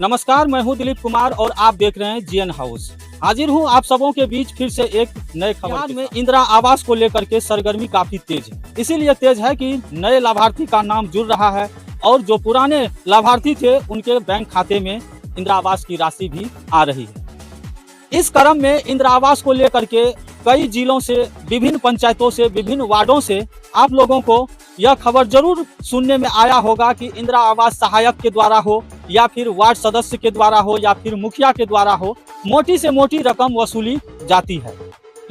नमस्कार, मैं हूं दिलीप कुमार और आप देख रहे हैं जीएन हाउस। हाजिर हूं आप सबों के बीच फिर से एक नए खबर में। इंदिरा आवास को लेकर के सरगर्मी काफी तेज है, इसीलिए तेज है कि नए लाभार्थी का नाम जुड़ रहा है और जो पुराने लाभार्थी थे उनके बैंक खाते में इंदिरा आवास की राशि भी आ रही है। इस क्रम में इंदिरा आवास को लेकर के कई जिलों से, विभिन्न पंचायतों से, विभिन्न वार्डों से आप लोगों को यह खबर जरूर सुनने में आया होगा कि इंदिरा आवास सहायक के द्वारा हो या फिर वार्ड सदस्य के द्वारा हो या फिर मुखिया के द्वारा हो, मोटी से मोटी रकम वसूली जाती है।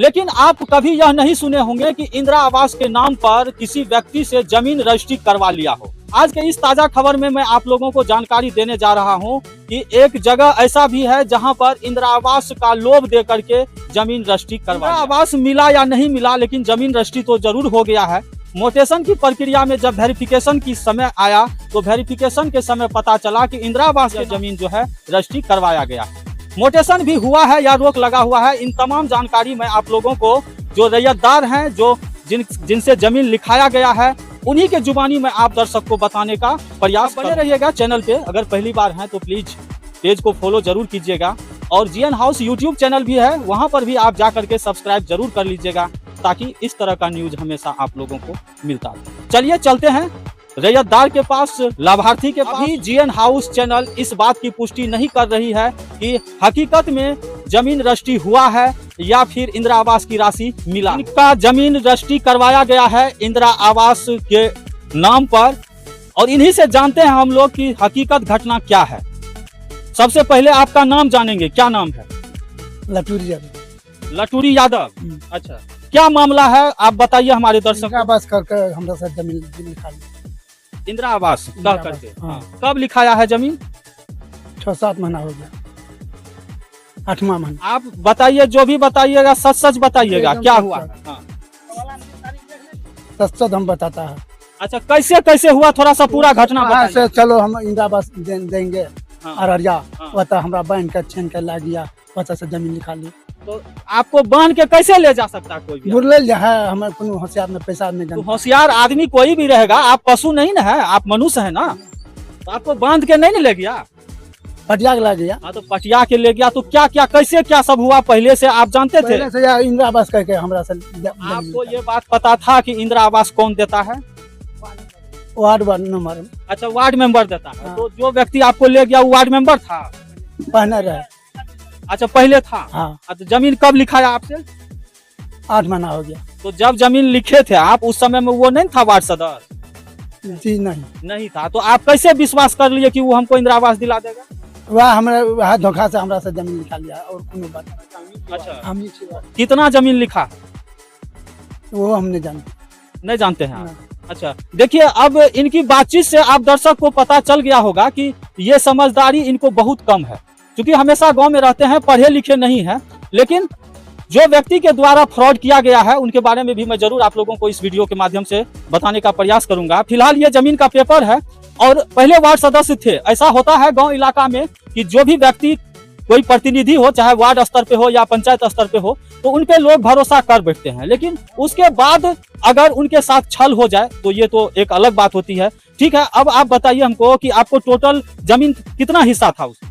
लेकिन आप कभी यह नहीं सुने होंगे कि इंदिरा आवास के नाम पर किसी व्यक्ति से जमीन रजिस्ट्री करवा लिया हो। आज के इस ताजा खबर में मैं आप लोगों को जानकारी देने जा रहा हूं कि एक जगह ऐसा भी है जहां पर इंदिरा आवास का लोभ दे करके जमीन रजिस्ट्री करवा। इंदिरा आवास मिला या नहीं मिला, लेकिन जमीन रजिस्ट्री तो जरूर हो गया है। मोटेशन की प्रक्रिया में जब वेरिफिकेशन की समय आया तो वेरिफिकेशन के समय पता चला कि इंदिरा आवास की जमीन जो है रजिस्ट्री करवाया गया। मोटेशन भी हुआ है या रोक लगा हुआ है, इन तमाम जानकारी मैं आप लोगों को, जो रैयतदार हैं, जो जिनसे जमीन लिखाया गया है, उन्हीं के जुबानी में आप दर्शक को बताने का प्रयास बने रहिएगा। चैनल पे अगर पहली बार हैं तो प्लीज पेज को फॉलो जरूर कीजिएगा और जीएन हाउस यूट्यूब चैनल भी है, वहां पर भी आप जा करके सब्सक्राइब जरूर कर लीजिएगा ताकि इस तरह का न्यूज हमेशा आप लोगों को मिलता है। चलिए चलते हैं रैयतदार के पास, लाभार्थी के पास। जीएन हाउस चैनल इस बात की पुष्टि नहीं कर रही है कि हकीकत में जमीन रजिस्ट्री हुआ है या फिर इंदिरा आवास की राशि मिला। इनका जमीन रजिस्ट्री करवाया गया है इंदिरा आवास के नाम पर और इन्हीं से जानते हैं हम लोग कि हकीकत घटना क्या है। सबसे पहले आपका नाम जानेंगे, क्या नाम है? लटूरी यादव। लटूरी यादव, अच्छा, क्या मामला है आप बताइए हमारे दर्शक। इंदिरा आवास करके हमरा से जमीन लिखा लिया। इंदिरा आवास कह करके, हाँ। कब लिखाया है जमीन? 6-7 महीना हो गया, 8वां महीना। आप बताइए, जो भी बताइएगा सच सच बताइएगा, क्या हुआ? हाँ। सच सच हम बताता है। अच्छा, कैसे कैसे हुआ, थोड़ा सा पूरा घटना बताइए। चलो हम इंदिरा आवास देंगे, हाँ। अररिया, हाँ। वता हमरा बैंक का छीन के ला गया, वता से जमीन लिखा ली। तो आपको बांध के कैसे ले जा सकता है कोई भी? बुरले है, हमारे कोनो होशियार में पैसा नहीं तो जानता। होशियार आदमी कोई भी रहेगा, आप पशु नहीं ना है, आप मनुष्य है ना, तो आपको बांध के नहीं ले गया? पटिया के ला गया। हाँ, तो पटिया के ले गया। तो क्या क्या कैसे क्या सब हुआ पहले से आप जानते थे? पहले से यार इंदिरा आवास करके हमरा से आपको ये बात पता था कि इंदिरा आवास कौन देता है? Ward number. अच्छा, वार्ड मेंबर देता है। हाँ। तो जो व्यक्ति आपको ले गया वो वार्ड मेंबर था? पहले रहे। अच्छा, पहले था। हाँ। तो जमीन कब लिखाया आपसे? 8 महीना हो गया। तो जब जमीन लिखे थे आप, उस समय में वो नहीं था वार्ड सदस्य? जी नहीं था। तो आप कैसे विश्वास कर लिए कि वो हमको इंदिरा आवास दिला देगा? वह हमारे धोखा से हमरा से जमीन निकाल लिया और कोनो बात नहीं। अच्छा, हम कितना जमीन लिखा वो हम नहीं जानते। नहीं जानते हैं आप? नहीं। अच्छा, देखिए, अब इनकी बातचीत से आप दर्शक को पता चल गया होगा कि ये समझदारी इनको बहुत कम है, क्योंकि हमेशा गांव में रहते हैं, पढ़े लिखे नहीं हैं। लेकिन जो व्यक्ति के द्वारा फ्रॉड किया गया है उनके बारे में भी मैं जरूर आप लोगों को इस वीडियो के माध्यम से बताने का प्रयास करूंगा। फिलहाल ये जमीन का पेपर है और पहले वार्ड सदस्य थे। ऐसा होता है गांव इलाका में कि जो भी व्यक्ति, कोई प्रतिनिधि हो, चाहे वार्ड स्तर पे हो या पंचायत स्तर पे हो, तो उन पे लोग भरोसा कर बैठते हैं। लेकिन उसके बाद अगर उनके साथ छल हो जाए तो ये तो एक अलग बात होती है। ठीक है, अब आप बताइए हमको कि आपको टोटल जमीन कितना हिस्सा था उसमें?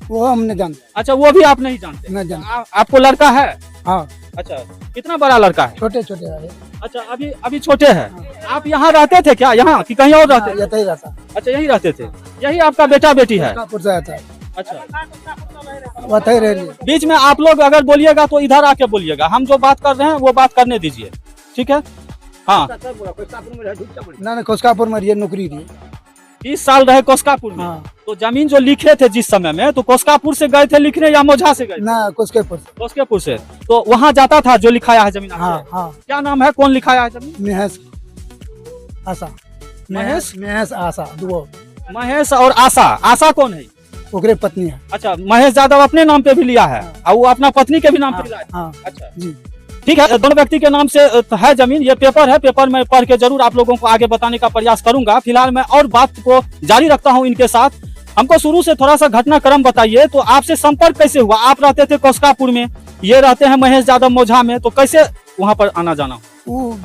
वो हम नहीं जानते। अच्छा, वो भी आप नहीं जानते? नहीं जानते। आपको लड़का है? हाँ। अच्छा, कितना बड़ा लड़का है? छोटे छोटे है। अच्छा, अभी छोटे हैं। आप यहाँ रहते थे क्या, यहाँ कि कहीं और रहते? यही रहता। अच्छा, यहीं रहते थे। यही आपका बेटा बेटी है? अच्छा, वही रह रही। बीच में आप लोग अगर बोलिएगा तो इधर आके बोलिएगा, हम जो बात कर रहे हैं वो बात करने दीजिए, ठीक है? हाँ। ना कोस्कापुर में रही, नौकरी रही। 30 साल रहे कोस्कापुर में। हाँ। तो जमीन जो लिखे थे जिस समय में, तो कोस्कापुर से गए थे लिखने या मोझा से गए? ना, कोस्कापुर। कोस्कापुर से। तो वहाँ जाता था जो लिखाया है जमीन? हाँ, हाँ। क्या नाम है, कौन लिखाया है जमीन? महेश आशा। महेश आशा दुओ। महेश और आशा। आशा कौन है? ओकरे पत्नी है। अच्छा, महेश यादव अपने नाम पे भी लिया है और वो अपना पत्नी के भी नाम पे लिया है? हाँ। अच्छा जी, ठीक है, दोनों व्यक्ति के नाम से है जमीन। ये पेपर है, पेपर में पढ़ के जरूर आप लोगों को आगे बताने का प्रयास करूंगा। फिलहाल मैं और बात को जारी रखता हूं इनके साथ। हमको शुरू से थोड़ा सा घटनाक्रम बताइए। तो आपसे संपर्क कैसे हुआ? आप रहते थे कोस्कापुर में, ये रहते हैं महेश यादव मोझा में, तो कैसे वहां पर आना जाना? वो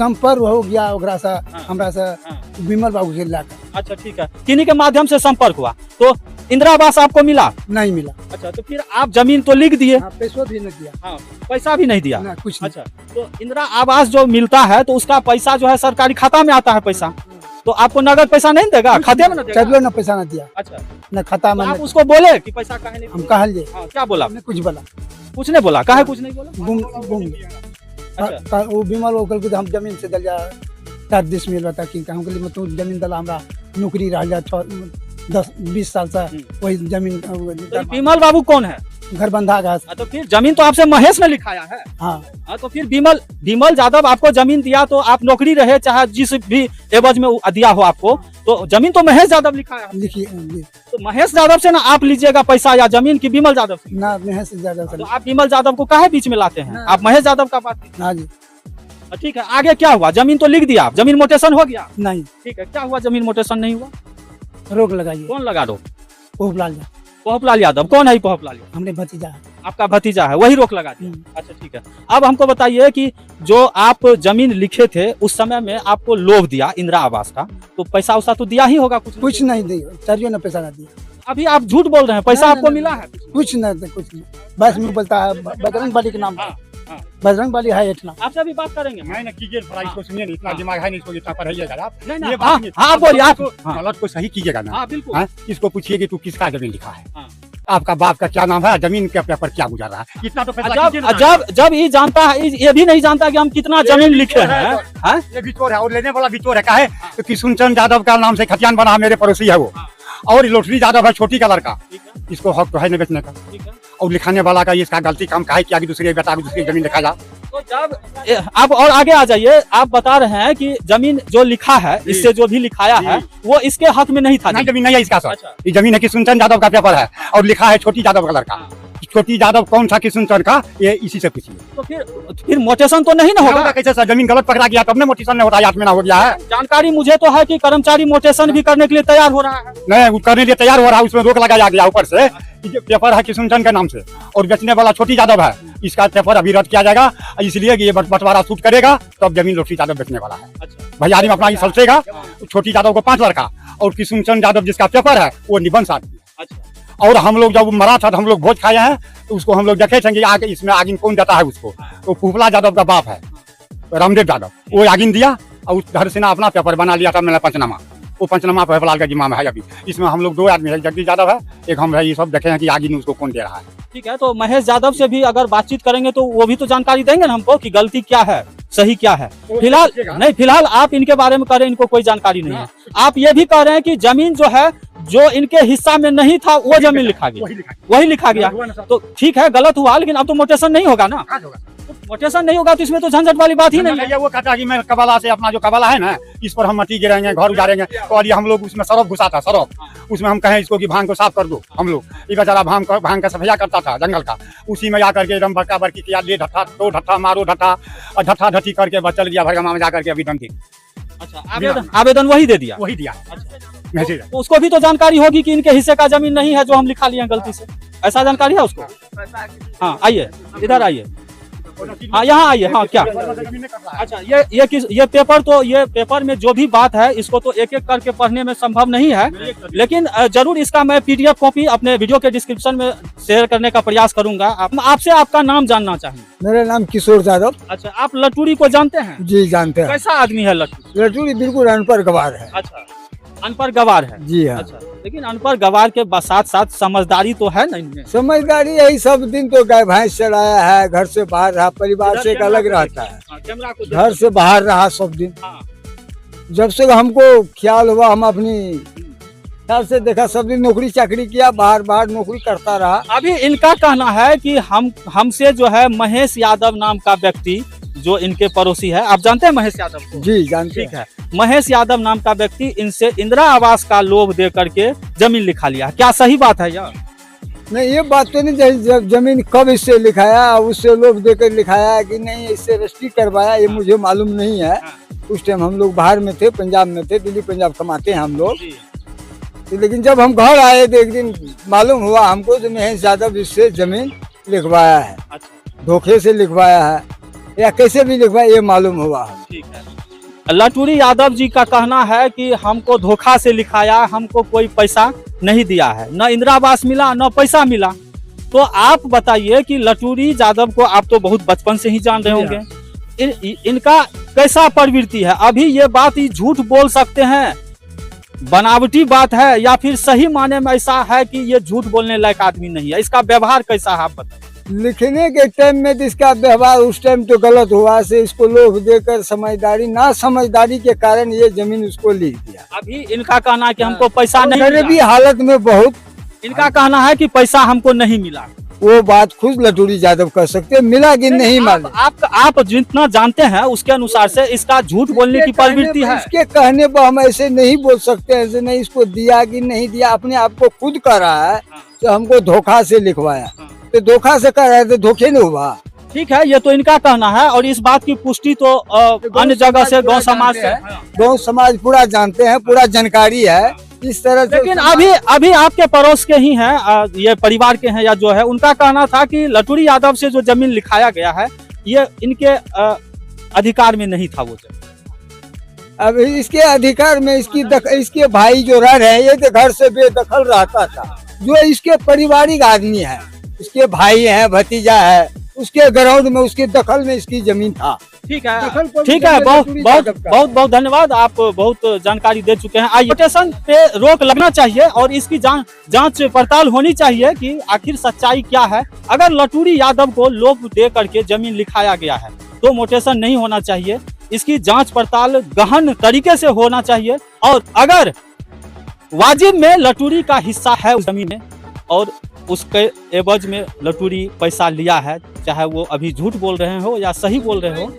संपर्क हो गया ओकरा से हाँ। हमरा से हाँ। विमल बाबू के लाकर अच्छा ठीक है, किन्हीं के माध्यम से संपर्क हुआ तो इंदिरा आवास आपको मिला। नहीं मिला। अच्छा, तो फिर आप जमीन तो लिख दिए। हाँ, पैसों भी नहीं दिया। हाँ, पैसा भी नहीं दिया ना, कुछ नहीं। अच्छा, तो इंदिरा आवास जो मिलता है तो उसका पैसा जो है सरकारी खाता में आता है पैसा, तो आपको नगद पैसा नहीं देगा, खाते में ना देगा? चलो ना पैसा ना दिया। अच्छा, न खाता में तो आप न- उसको बोले कि पैसा काहे नहीं हम दिया? कहलिए हाँ, क्या बोला? हमने कुछ बोला कुछ नहीं बोला, काहे कुछ नहीं बोला? गुम गुम अच्छा। वो विमल वो कल हम जमीन से दल जा 10 मिल बता कि हम कहली तू जमीन दला हमरा नौकरी रह जा 10-20 साल से वही जमीन तो विमल बाबू कौन है? घर बंधा घास। तो फिर जमीन तो आपसे महेश ने लिखाया है। हाँ, तो फिर विमल यादव आपको जमीन दिया तो आप नौकरी रहे चाहे जिस भी एवज में दिया हो आपको, तो जमीन तो महेश यादव लिखाया है। लिखिए तो महेश यादव से ना आप लीजिएगा पैसा या जमीन की विमल यादव से? ना महेश ज्यादा तो आप विमल यादव को काहे बीच में लाते हैं? ना। आप महेश यादव का बात। हाँ जी। ठीक है, आगे क्या हुआ? जमीन तो लिख दिया, जमीन मोटेशन हो गया। नहीं, ठीक है, क्या हुआ? जमीन मोटेशन नहीं हुआ, रोक लगाइए। कौन लगा रोक? पोपलाल पोहपलाल यादव। कौन है पोहपलाल यादव? हमने भतीजा है। आपका भतीजा है, वही रोक लगा दिया। अच्छा ठीक है, अब हमको बताइए कि जो आप जमीन लिखे थे उस समय में आपको लोभ दिया इंदिरा आवास का, तो पैसा उसा तो दिया ही होगा कुछ नहीं दिया, चलिए ना पैसा ना दिया। अभी आप झूठ बोल रहे हैं, पैसा ना, आपको ना, मिला ना, है? कुछ नहीं, कुछ नहीं। बस मैं बोलता है बजरंग बली के नाम हाँ, पर। हाँ। बजरंग बली है इतना। आपसे अभी बात करेंगे। नहीं ना कीजिए थोड़ा, इसको सुनिए नहीं, इतना दिमाग है नहीं, इसको इतना पढ़ाइएगा आप। नहीं, ये नहीं, बात हाँ, नहीं। हाँ, बोलिए आप। इसको गलत को सही कीजिएगा ना। हाँ बिल्कुल। हाँ, इसको पूछिए कि तू किसका जमीन लिखा है, हाँ। आपका बाप का क्या नाम है, जमीन के पेपर क्या गुजर रहा है, इतना तो फैसला कीजिए ना। जब ये जानता है, ये भी नहीं जानता कि हम कितना जमीन लिखे हैं। हाँ? ये भी चोर है और लेने वाला भी चोर है। काहे तो किशुनचंद यादव का नाम से खतियान बना है, मेरे पड़ोसी है वो, और लोटरी यादव है छोटी का लड़का, इसको हक तो है नहीं बेचने का। और लिखाने वाला का इसका गलती काम काहे किया कि दूसरे बेटा को दूसरी जमीन लिखा जा। तो जब आप और आगे आ जाइए, आप बता रहे हैं कि जमीन जो लिखा है, इससे जो भी लिखाया है वो इसके हक में नहीं था। नहीं, जमीन नहीं है इसका सर। अच्छा। ये जमीन है किशुनचंद यादव का पेपर है और लिखा है छोटी यादव का लड़का। छोटी यादव कौन सा किशुनचंद का, ये इसी से पूछिए। तो फिर मोटेशन तो नहीं ना होगा? कैसे सर, जमीन गलत पकड़ा गया तब ने मोटेशन नहीं होता, याद में ना हो गया है। जानकारी मुझे तो है कि कर्मचारी मोटेशन भी करने के लिए तैयार हो रहा है। नहीं, वो करने के लिए तैयार हो रहा है, उसमें रोक लगाया गया ऊपर से कि ये पेपर है किशुनचंद के नाम से और बेचने वाला छोटी यादव है, इसका पेपर अभी रद्द किया जाएगा, इसलिए कि ये बंटवारा सूट करेगा तो अब जमीन लोटरी यादव बेचने वाला है। अच्छा। भैया आदमी अपना ये सलसेगा, छोटी यादव को 5 लड़का और किशुनचंद यादव जिसका पेपर है वो निबंध आदमी। अच्छा। और हम लोग जब मरा था तो हम लोग भोज खाए हैं, तो उसको हम लोग देखे थे कि आगे इसमें आगिन कौन देता है उसको, तो पोपलाल यादव का बाप है रामदेव यादव, वो आगिन दिया और उस घर से ना अपना पेपर बना लिया था मैंने पंचनामा, वो पंचनामा पोपलाल का जिम्मा में है अभी। इसमें हम लोग 2 आदमी है, जगदीश यादव है एक, हम है, ये सब देखे हैं कि आगिन उसको कौन दे रहा है। ठीक है, तो महेश यादव से भी अगर बातचीत करेंगे तो वो भी तो जानकारी देंगे ना हमको कि गलती क्या है, सही क्या है। फिलहाल नहीं, फिलहाल आप इनके बारे में कह रहे हैं इनको कोई जानकारी नहीं है। आप ये भी कह रहे हैं कि जमीन जो है जो इनके हिस्सा में नहीं था वो जमीन लिखा गया, वही लिखा गया। तो ठीक है, गलत हुआ, लेकिन अब तो मोटेशन नहीं होगा ना। तो मोटेशन नहीं होगा तो इसमें तो झंझट वाली बात ही नहीं है। वो कहता है कि मैं कबाला से अपना जो कबाला है ना, इस पर हम मट्टी गिराएंगे, घर उजाड़ेंगे, और ये हम लोग उसमें सरफ घुसा था, सरफ उसमें हम कहें इसको कि भांग को साफ कर दो, हम लोग ये बेचारा भांग का सफाया करता था जंगल का, उसी में जाकर के एकदम बड़का बड़की किया, ले ढट्ठा तो ढट्ठा मारो ढट्ठा और ढट्ठा ढट्ठी करके बचल गया भरगमा में जाकर के अभी दम थी। अच्छा, आवेदन वही दे दिया। वही दिया। अच्छा। तो उसको भी तो जानकारी होगी कि इनके हिस्से का जमीन नहीं है जो हम लिखा लिए गलती से, ऐसा जानकारी है उसको? हाँ आइए, इधर आइए, हाँ यहाँ आइए। हाँ क्या? अच्छा, ये पेपर तो, ये पेपर में जो भी बात है इसको तो एक एक करके पढ़ने में संभव नहीं है, लेकिन जरूर इसका मैं PDF कॉपी अपने वीडियो के डिस्क्रिप्शन में शेयर करने का प्रयास करूंगा। आपसे आपका नाम जानना चाहेंगे। मेरा नाम किशोर यादव। अच्छा, आप लटूरी को जानते हैं? जी जानते हैं। कैसा आदमी है लटूरी? लटूरी बिल्कुल अनपढ़ गवार है। अच्छा, अनपढ़ गवार है। जी हाँ। अच्छा, लेकिन अनपढ़ गवार के साथ साथ समझदारी तो है ना इनमें? समझदारी यही, सब दिन तो गाय भैंस चलाया है, घर से बाहर रहा, परिवार से एक अलग रहता है, घर से बाहर रहा सब दिन। जब से हमको ख्याल हुआ, हम अपनी ख्याल से देखा, सब दिन नौकरी चाकरी किया, बाहर बाहर नौकरी करता रहा। अभी इनका कहना है कि हमसे जो है महेश यादव नाम का व्यक्ति जो इनके पड़ोसी है, आप जानते हैं महेश यादव को? जी जानते ठीक है, महेश यादव नाम का व्यक्ति इनसे इंदिरा आवास का लोभ दे करके जमीन लिखा लिया, क्या सही बात है यार? नहीं, ये बात तो नहीं, जब जमीन कब इससे लिखाया, उससे लोभ देकर लिखाया कि नहीं इससे रजिस्ट्री करवाया, ये मुझे मालूम नहीं है। उस टाइम हम लोग बाहर में थे, पंजाब में थे, दिल्ली पंजाब कमाते हैं हम लोग। तो लेकिन जब हम घर आए तो एक दिन मालूम हुआ हमको जो महेश यादव इससे जमीन लिखवाया है। धोखे से लिखवाया है या कैसे भी लिखवाया, ये मालूम हुआ। ठीक है। लटूरी यादव जी का कहना है कि हमको धोखा से लिखाया, हमको कोई पैसा नहीं दिया है, न इंदिरा आवास मिला न पैसा मिला। तो आप बताइए कि लटूरी यादव को आप तो बहुत बचपन से ही जान रहे होंगे, इनका कैसा प्रवृत्ति है? अभी ये बात ही झूठ बोल सकते हैं, बनावटी बात है, या फिर सही माने में ऐसा है कि ये झूठ बोलने लायक आदमी नहीं है? इसका व्यवहार कैसा है आप बताइए। लिखने के टाइम में तो इसका व्यवहार उस टाइम तो गलत हुआ से इसको लोभ देकर समझदारी ना समझदारी के कारण ये जमीन उसको लिख दिया। अभी इनका कहना है कि हमको पैसा नहीं गरीबी मिला। हालत में बहुत, इनका कहना है कि पैसा हमको नहीं मिला। वो बात खुद लटूरी यादव कर सकते, मिला कि नहीं मालूम। आप जितना जानते हैं उसके अनुसार से इसका झूठ बोलने की प्रवृत्ति है। इसके कहने पर हम ऐसे नहीं बोल सकते, ऐसे नहीं इसको दिया कि नहीं दिया, अपने आप को खुद कर रहा है कि हमको धोखा से लिखवाया, तो धोखा से कर रहा है तो धोखे नहीं हुआ। ठीक है, ये तो इनका कहना है और इस बात की पुष्टि तो अन्य जगह से, गांव समाज से, गांव समाज पूरा जानते हैं, पूरा जानकारी है इस तरह से। लेकिन अभी आपके पड़ोस के ही हैं, ये परिवार के हैं या जो है, उनका कहना था कि लटूरी यादव से जो जमीन लिखाया गया है ये इनके अधिकार में नहीं था वो जमीन। अब इसके अधिकार में इसके भाई जो रह रहे हैं ये तो घर से बेदखल रहता था, जो इसके पारिवारिक आदमी है, इसके भाई है, भतीजा है, उसके ग्राउंड में उसके दखल में इसकी जमीन था। ठीक है, ठीक है, बहुत धन्यवाद, आप बहुत जानकारी दे चुके हैं। आइए, स्टेशन पे रोक लगना चाहिए और इसकी जांच पड़ताल होनी चाहिए कि आखिर सच्चाई क्या है। अगर लटूरी यादव को लोभ दे करके जमीन लिखाया गया है तो मोटेशन नहीं होना चाहिए, इसकी जांच पड़ताल गहन तरीके से होना चाहिए। और अगर वाजिब में लटूरी का हिस्सा है उस जमीन में और उसके एवज में लटूरी पैसा लिया है, चाहे वो अभी झूठ बोल रहे हो या सही बोल रहे हो,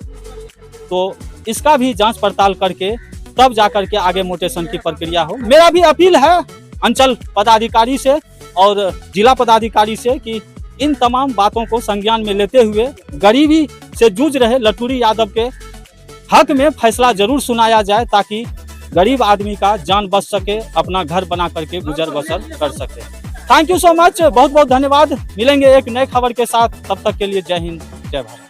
तो इसका भी जांच पड़ताल करके तब जाकर के आगे मोटेशन की प्रक्रिया हो। मेरा भी अपील है अंचल पदाधिकारी से और जिला पदाधिकारी से कि इन तमाम बातों को संज्ञान में लेते हुए गरीबी से जूझ रहे लटूरी यादव के हक में फैसला जरूर सुनाया जाए, ताकि गरीब आदमी का जान बच सके, अपना घर बना करके गुजर बसर कर सके। थैंक यू सो मच, बहुत बहुत धन्यवाद। मिलेंगे एक नए खबर के साथ, तब तक के लिए जय हिंद, जय भारत।